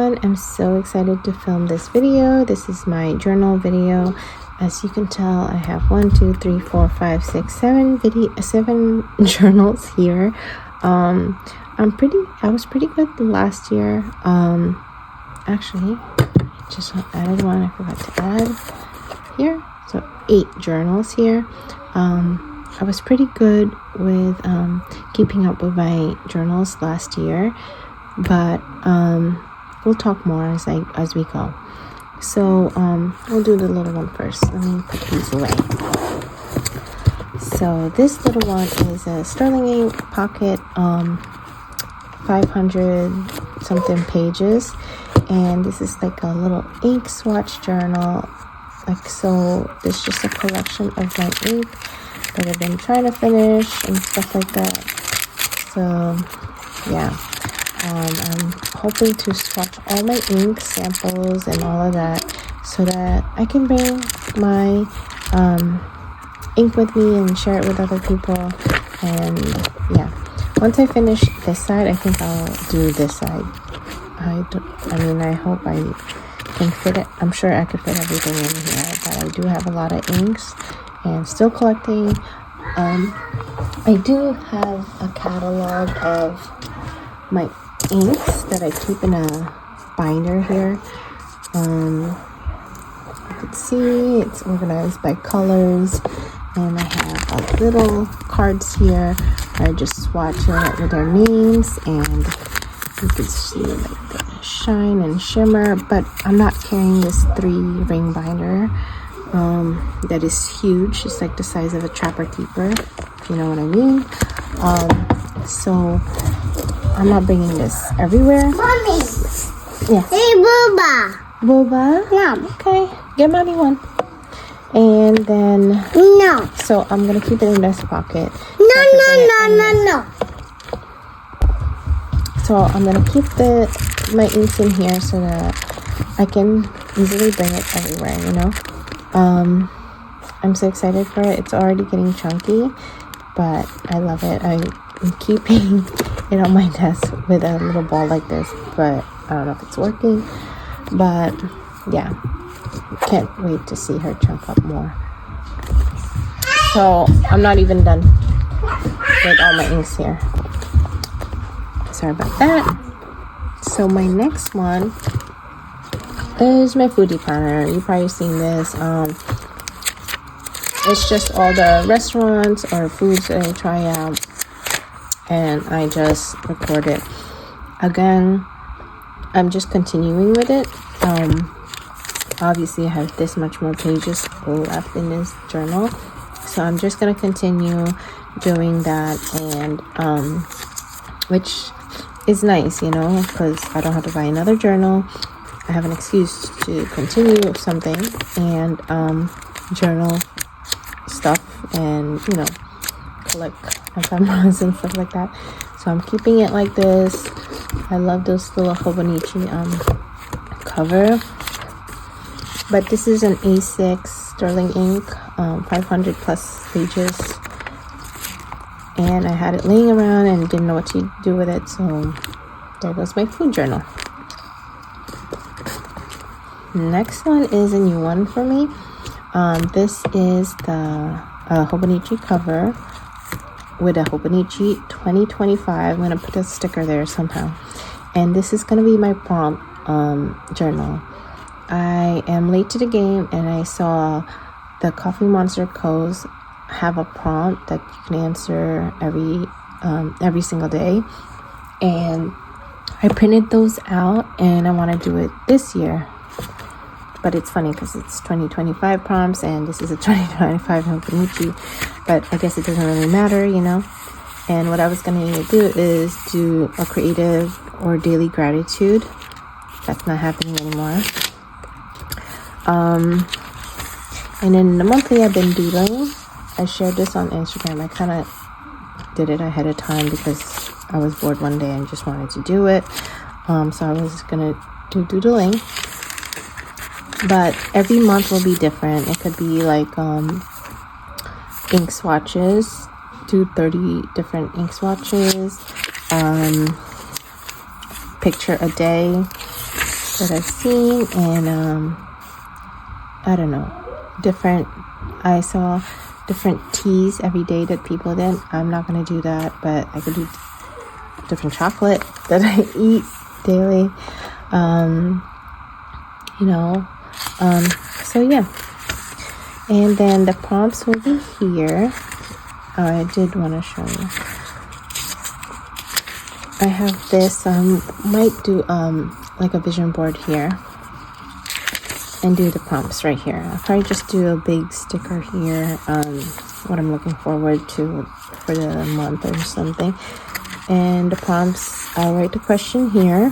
everyone, I'm so excited to film this video. This is my journal video. As you can tell, I have 7 journals here. I was pretty good last year. Actually, just added one I forgot to add here, so 8 journals here. I was pretty good with keeping up with my journals last year, but we'll talk more as we go. So we'll do the little one first. Let me put these away. So this little one is a Sterling ink pocket, 500 something pages, and this is like a little ink swatch journal. Like, so it's just a collection of my ink that I've been trying to finish and stuff like that. So yeah, I'm hoping to swatch all my ink samples and all of that so that I can bring my ink with me and share it with other people. And yeah, once I finish this side, I think I'll do this side. I hope I can fit it. I'm sure I could fit everything in here, but I do have a lot of inks and still collecting. I do have a catalog of my inks that I keep in a binder here. You can see it's organized by colors, and I have little cards here. I just swatch it with their names, and you can see like the shine and shimmer. But I'm not carrying this 3-ring binder that is huge. It's like the size of a Trapper Keeper, if you know what I mean. So I'm not bringing this everywhere. Mommy. Yeah. Hey, Booba. Boba? No. Okay. Get mommy one. And then... No. So I'm going to keep it in this pocket. No. So I'm going to keep my inks in here so that I can easily bring it everywhere, you know? I'm so excited for it. It's already getting chunky, but I love it. I'm keeping it on my desk with a little ball like this, but I don't know if it's working. But yeah, can't wait to see her chunk up more. So I'm not even done with all my inks here. Sorry about that. So my next one is my foodie planner. You've probably seen this. It's just all the restaurants or foods that I try out, and I just record it. Again, I'm just continuing with it. Obviously I have this much more pages left in this journal, so I'm just gonna continue doing that, and which is nice, you know, because I don't have to buy another journal. I have an excuse to continue something and journal stuff, and you know, collect ephemeras and stuff like that. So I'm keeping it like this. I love those little Hobonichi cover, but this is an A6 Sterling ink, 500 plus pages, and I had it laying around and didn't know what to do with it, so there goes my food journal. Next one is a new one for me. This is the Hobonichi cover with a Hobonichi 2025. I'm gonna put a sticker there somehow, and this is gonna be my prompt journal. I am late to the game, and I saw the Coffee Monster Co's have a prompt that you can answer every single day, and I printed those out, and I want to do it this year. But it's funny because it's 2025 prompts, and this is a 2025 Hobonichi, but I guess it doesn't really matter, you know. And what I was going to do is do a creative or daily gratitude. That's not happening anymore. And then the monthly, I've been doodling. I shared this on Instagram. I kind of did it ahead of time because I was bored one day and just wanted to do it. So I was going to do doodling. But every month will be different. It could be like ink swatches, do 30 different ink swatches, picture a day, that I've seen, and I don't know, I saw different teas every day that people did. I'm not going to do that, but I could do different chocolate that I eat daily. So yeah. And then the prompts will be here. Oh, I did want to show you. I have this, might do like a vision board here and do the prompts right here. I'll probably just do a big sticker here, what I'm looking forward to for the month or something. And the prompts, I'll write the question here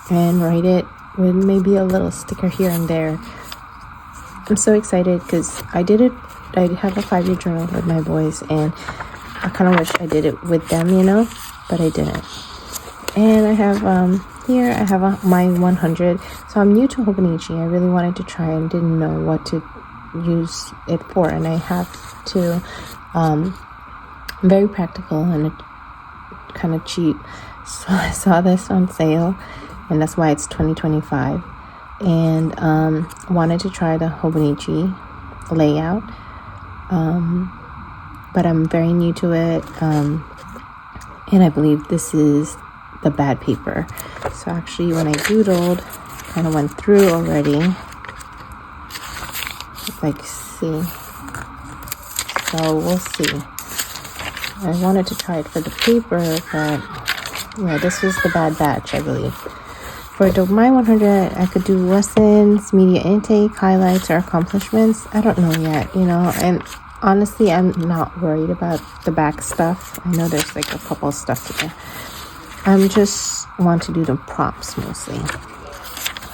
and write it with maybe a little sticker here and there. I'm so excited because I have a 5-year journal with my boys, and I kind of wish I did it with them, but I didn't. And I have here I have my 100. So I'm new to Hobonichi. I really wanted to try and didn't know what to use it for, and I have to very practical and kind of cheap. So I saw this on sale, and that's why it's 2025, and wanted to try the Hobonichi layout, but I'm very new to it, and I believe this is the bad paper. So actually when I doodled, kind of went through already, like, see, so we'll see. I wanted to try it for the paper, but yeah, this was the bad batch, I believe. For my 100, I could do lessons, media intake, highlights, or accomplishments. I don't know yet, and honestly, I'm not worried about the back stuff. I know there's like a couple of stuff there. I'm just want to do the prompts mostly.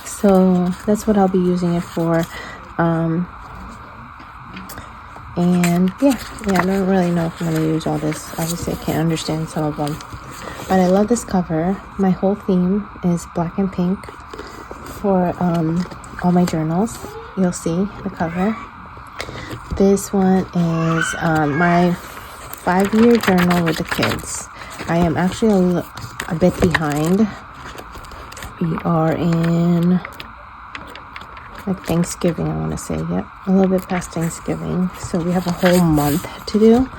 So that's what I'll be using it for. And yeah, I don't really know if I'm going to use all this. Obviously, I can't understand some of them. But I love this cover. My whole theme is black and pink for all my journals. You'll see the cover. This one is my 5-year journal with the kids. I am actually a bit behind. We are in like Thanksgiving, I want to say. Yep, a little bit past Thanksgiving. So we have a whole month to do.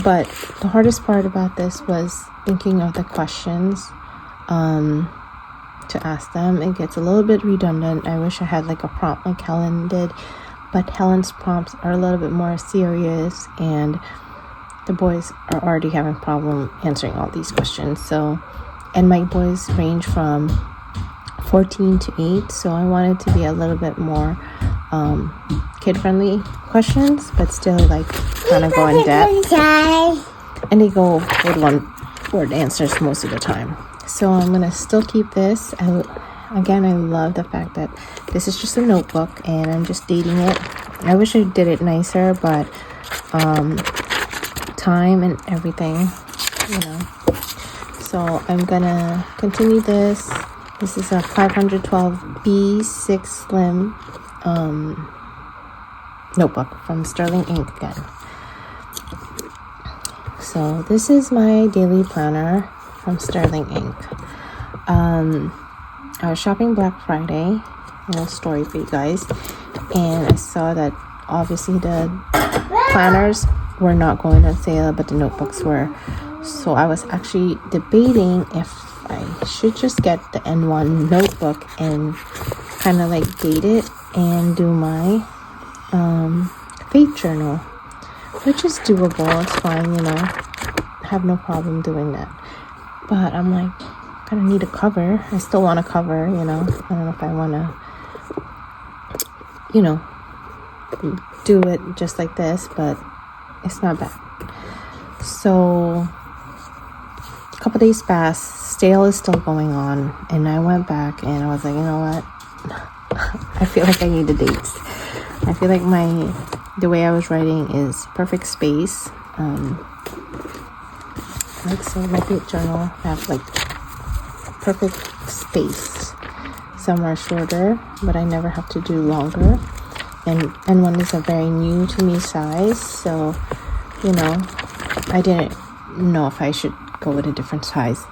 But the hardest part about this was thinking of the questions to ask them. It gets a little bit redundant. I wish I had like a prompt like Helen did, but Helen's prompts are a little bit more serious, and the boys are already having problem answering all these questions. So, and my boys range from 14 to 8, so I wanted to be a little bit more kid-friendly questions, but still like kind of go in depth. And they go with one-word answers most of the time. So I'm gonna still keep this. Again, I love the fact that this is just a notebook and I'm just dating it. I wish I did it nicer, but time and everything, So I'm gonna continue this. This is a 512B6 Slim notebook from Sterling Ink again. So this is my daily planner from Sterling Ink. I was shopping Black Friday, a little story for you guys, and I saw that obviously the planners were not going on sale, but the notebooks were. So I was actually debating if I should just get the N1 notebook and kind of like date it and do my faith journal, which is doable. It's fine, I have no problem doing that. But I'm like, kind of need a cover. I still want a cover, I don't know if I want to, do it just like this, but it's not bad. So a couple days passed, sale is still going on, and I went back and I was like, you know what? I feel like I need the dates. I feel like the way I was writing is perfect space. Like, so my faith journal, I have like perfect space. Some are shorter, but I never have to do longer. And one is a very new to me size, so I didn't know if I should go with a different size.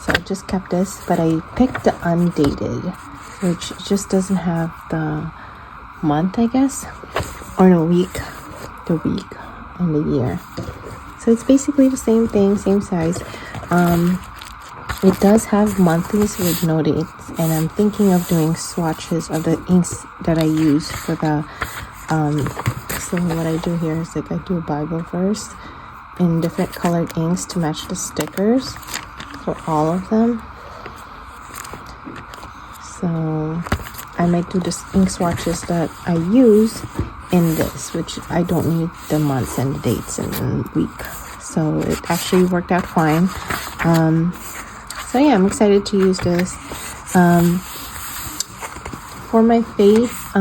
So I just kept this, but I picked the undated, which just doesn't have the month, I guess, or no, week, the week and the year. So it's basically the same thing, same size. It does have monthlies with no dates, and I'm thinking of doing swatches of the inks that I use for the so what I do here is like I do a Bible verse in different colored inks to match the stickers for all of them. So I might do the ink swatches that I use in this, which I don't need the months and the dates and the week. So it actually worked out fine. So yeah, I'm excited to use this. For my faith,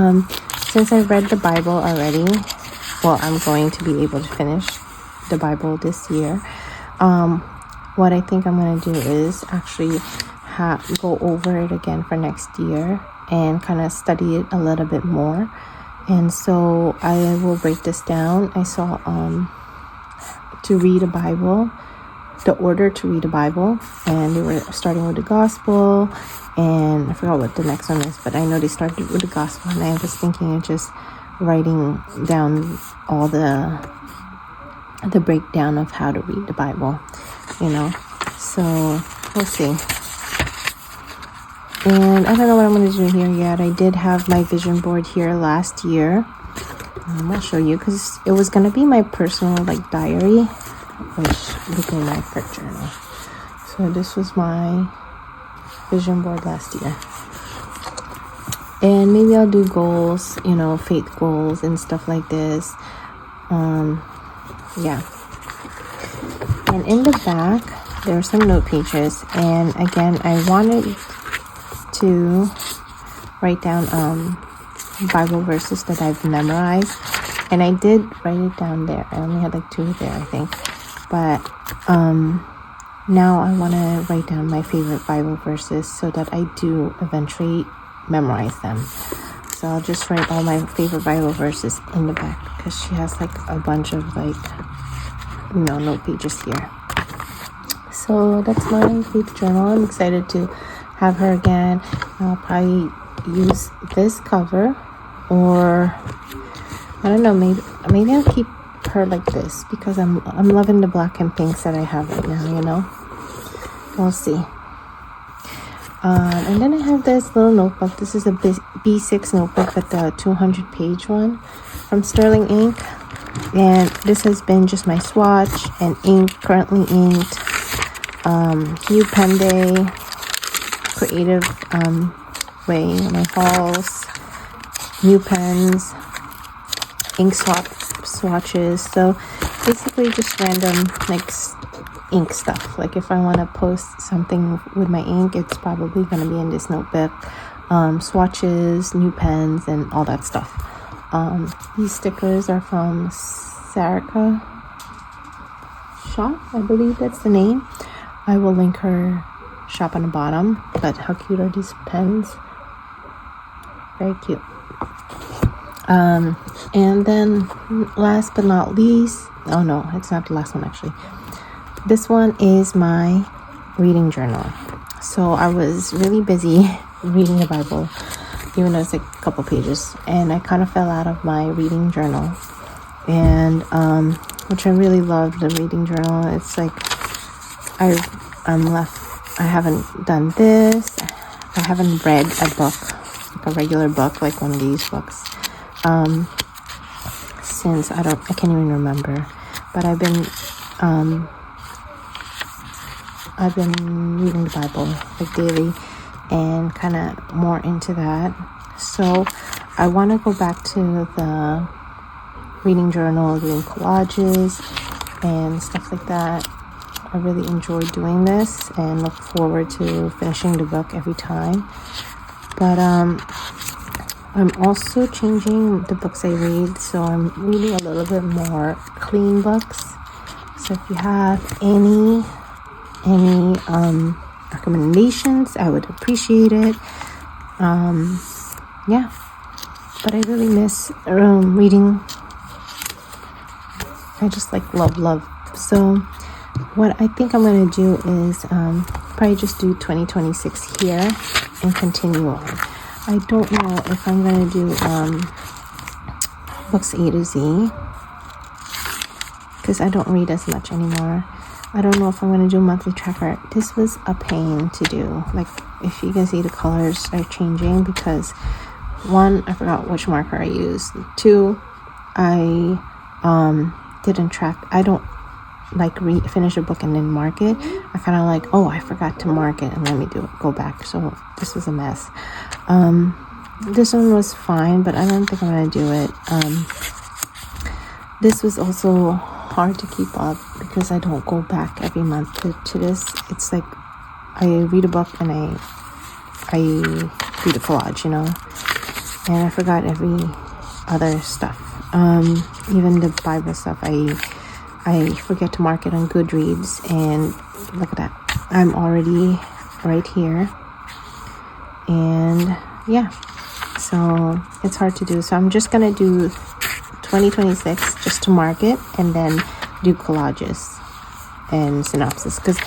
since I've read the Bible already, well, I'm going to be able to finish the Bible this year. What I think I'm going to do is actually go over it again for next year and kind of study it a little bit more. And so I will break this down. I saw to read a Bible, the order to read a Bible, and they were starting with the gospel, and I forgot what the next one is, but I know they started with the gospel, and I was thinking of just writing down all the breakdown of how to read the Bible, so we'll see. And I don't know what I'm going to do here yet. I did have my vision board here last year. I'll show you because it was going to be my personal diary, which became my print journal. So this was my vision board last year. And maybe I'll do goals, faith goals and stuff like this. Yeah. And in the back, there are some note pages. And again, I wanted to write down Bible verses that I've memorized, and I did write it down there. I only had 2 there, I think, but now I want to write down my favorite Bible verses so that I do eventually memorize them. So I'll just write all my favorite Bible verses in the back because she has a bunch of note pages here. So that's my faith journal. I'm excited to have her again. I'll probably use this cover, or I don't know, maybe I'll keep her like this because I'm loving the black and pinks that I have right now, we'll see. And then I have this little notebook. This is a B6 notebook, but the 200 page one from Sterling Ink, and this has been just my swatch and ink, currently inked, Hue Pen Day, Creative Way, my hauls, new pens, ink swatches. So basically just random ink stuff. If I want to post something with my ink, it's probably going to be in this notebook. Swatches, new pens, and all that stuff. These stickers are from Sarica Shop, I believe that's the name. I will link her shop on the bottom. But how cute are these pens? Very cute. And then last but not least, oh no, it's not the last one actually. This one is my reading journal. So I was really busy reading the Bible, even though it's a couple pages, and I kind of fell out of my reading journal, and which I really loved the reading journal. It's I haven't done this. I haven't read a book, a regular book, one of these books, since I can't even remember. But I've been reading the Bible daily and kind of more into that. So I want to go back to the reading journal, doing collages and stuff like that. I really enjoy doing this and look forward to finishing the book every time. But I'm also changing the books I read, so I'm reading a little bit more clean books. So if you have any recommendations, I would appreciate it. Yeah, but I really miss reading. I just love. So what I think I'm going to do is probably just do 2026 here and continue on. I don't know if I'm gonna do books A to Z, because I don't read as much anymore. I don't know if I'm gonna do monthly tracker. This was a pain to do. Like, if you can see, the colors are changing because 1, I forgot which marker I used. 2, I didn't track. I don't like finish a book and then mark it. I kind of like, oh, I forgot to mark it and let me go back. So this was a mess. This one was fine, but I don't think I'm gonna do it. This was also hard to keep up because I don't go back every month to this. It's like I read a book and I read a collage, you know, and I forgot every other stuff. Even the Bible stuff, I forget to mark it on Goodreads, and look at that, I'm already right here. And yeah, so it's hard to do. So I'm just gonna do 2026 just to mark it, and then do collages and synopsis, because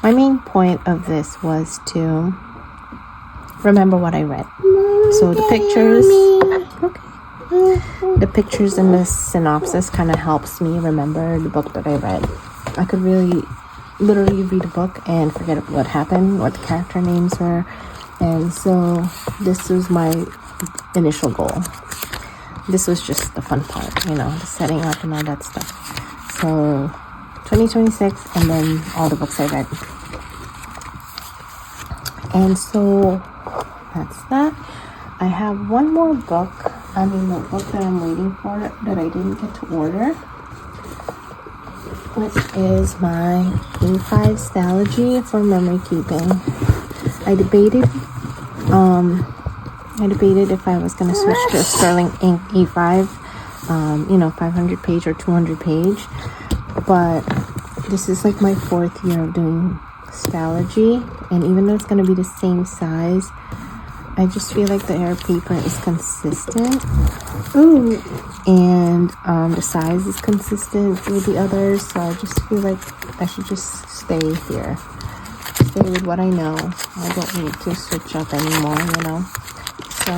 my main point of this was to remember what I read. So the pictures and the synopsis kind of helps me remember the book that I read. I could really literally read a book and forget what happened, what the character names were, and so this was my initial goal. This was just the fun part, you know, the setting up and all that stuff. So 2026, and then all the books I read. And so that's that. I have one more book, notebook that I'm waiting for that I didn't get to order, which is my A5 Stalogy for memory keeping. I debated if I was going to switch to a Sterling Ink A5, 500 page or 200 page, but this is like my 4th year of doing Stalogy, and even though it's going to be the same size, I just feel like the air paper is consistent. Ooh. And the size is consistent with the others, so I just feel like I should just stay here. Stay with what I know. I don't need to switch up anymore, you know. So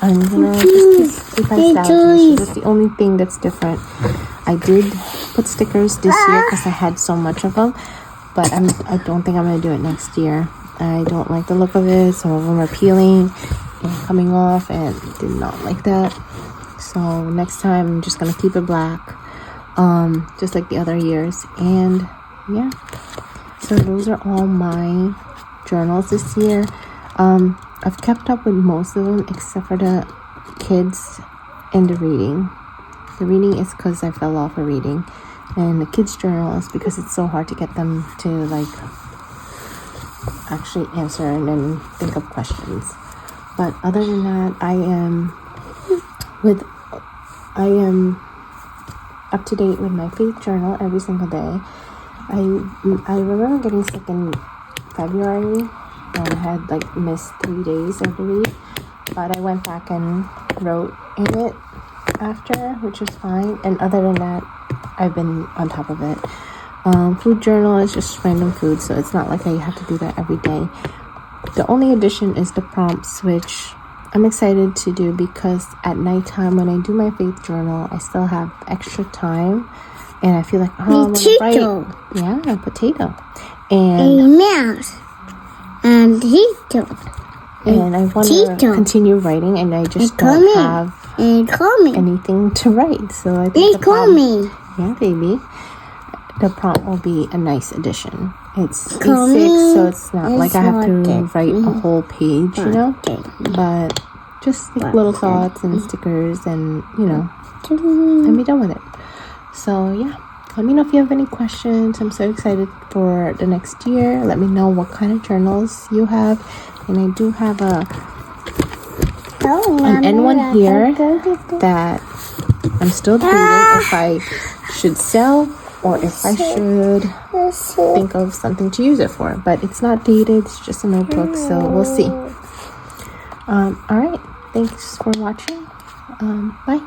I'm gonna just keep A5 Stalogy. That's the only thing that's different. I did put stickers this year because I had so much of them, but I don't think I'm gonna do it next year. I don't like the look of it. Some of them are peeling and coming off, and did not like that. So next time I'm just gonna keep it black, just like the other years. And yeah, so those are all my journals this year. I've kept up with most of them except for the kids and the reading. The reading is because I fell off of reading, and the kids journal is because it's so hard to get them to like actually answer and then think of questions. But other than that, I am up to date with my faith journal every single day. I remember getting sick in February and had like missed 3 days, I believe, but I went back and wrote in it after, which was fine. And other than that, I've been on top of it. Food journal is just random food, so it's not like I have to do that every day. The only addition is the prompts, which I'm excited to do because at nighttime when I do my faith journal, I still have extra time, and I feel like, oh, I'm gonna write. Yeah, potato. And a mouse. And potato. And I want to continue writing, and I just don't have anything to write. So I think yeah, baby. The prompt will be a nice addition. It's A6, so it's not like I have to write a whole page, you know, but just like little thoughts and stickers, and you know, and be done with it. So yeah, let me know if you have any questions. I'm so excited for the next year. Let me know what kind of journals you have, and I do have an N1 here that I'm still debating if I should sell or if I should think of something to use it for. But it's not dated, it's just a notebook, so we'll see. Alright, thanks for watching. Bye.